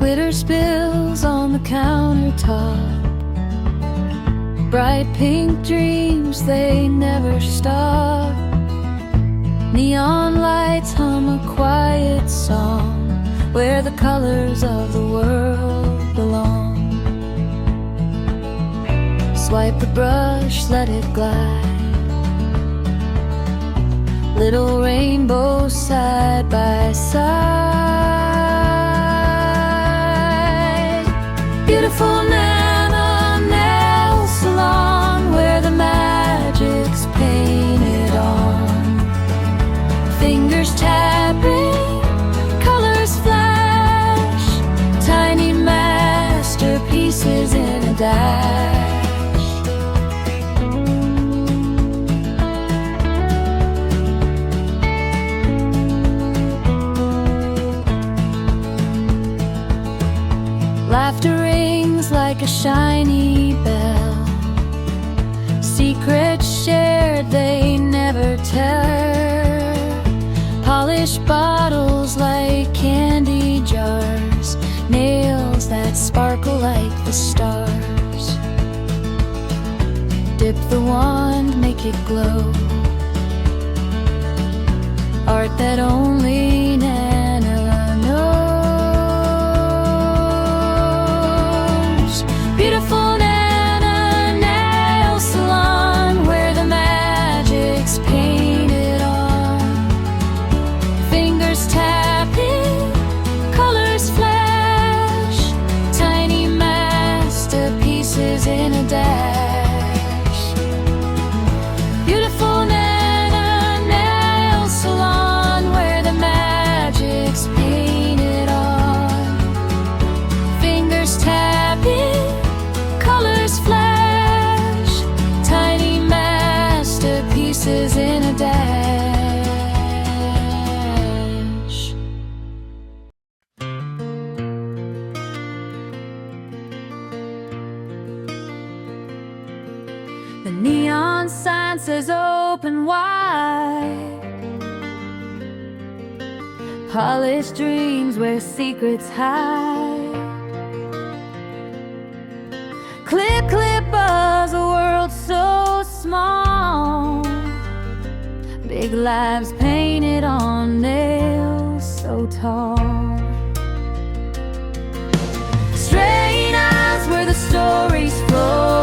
Glitter spills on the countertop. Bright pink dreams, they never stop. Neon lights hum a quiet song, where the colors of the world belong. Swipe the brush, let it glide. Little rainbows side by side. Beautiful Nana nail salon, where the magic's painted on. Fingers tapping, colors flash, tiny masterpieces in a dash. Laughter rings like a shiny bell. Secrets shared, they never tell. Polished bottles like candy jars. Nails that sparkle like the stars. Dip the wand, make it glow. Art that only Nana knows. Beautiful Nana nail salon, where the magic's painted on. Fingers tapping, colors flash, tiny masterpieces in a dash. Beautiful Nana nail salon, where the magic's painted on. Fingers tapping, colors flash, tiny masterpieces in a dash. The neon sign says open wide. Polished dreams where secrets hide. Clip, clip, buzz, a world so small. Big lives painted on nails so tall. Straight eyes where the stories flow.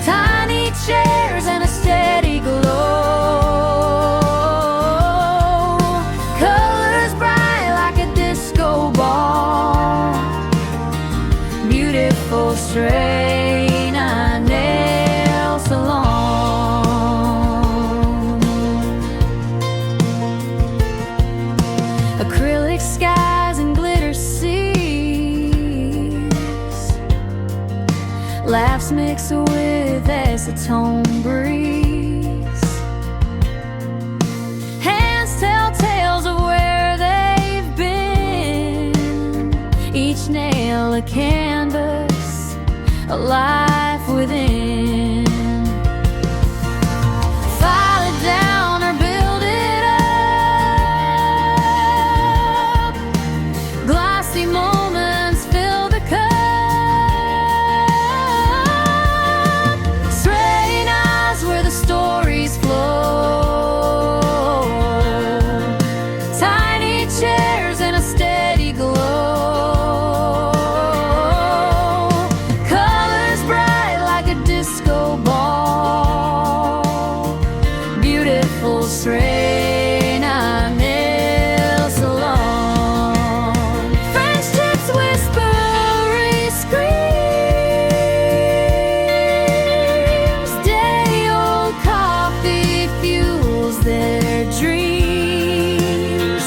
Tiny chairs and a steady glow. Colors bright like a disco ball. Beautiful strain, a nail salon. Acrylic skies and glitter seas. Laughs mix with acetone breeze. Hands tell tales of where they've been. Each nail a canvas, a life within. File it down or build it up. Glossy moments fill the cup. Straight eyes where the stories flow. Tiny chairs and a steady glow. Colors bright like a disco ball. Beautiful strain, a nail salon. French tips whispery screams. Day-old coffee fuels their dreams.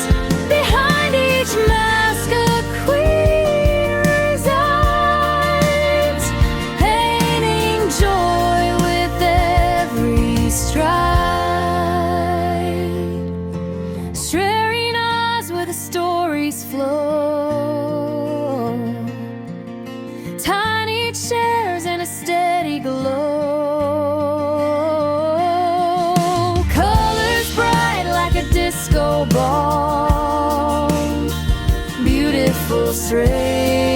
Behind each mask a queen resides, painting joy with every stride. Straight eyes where the stories flow. Tiny chairs and a steady glow. Colors bright like a disco ball. strange.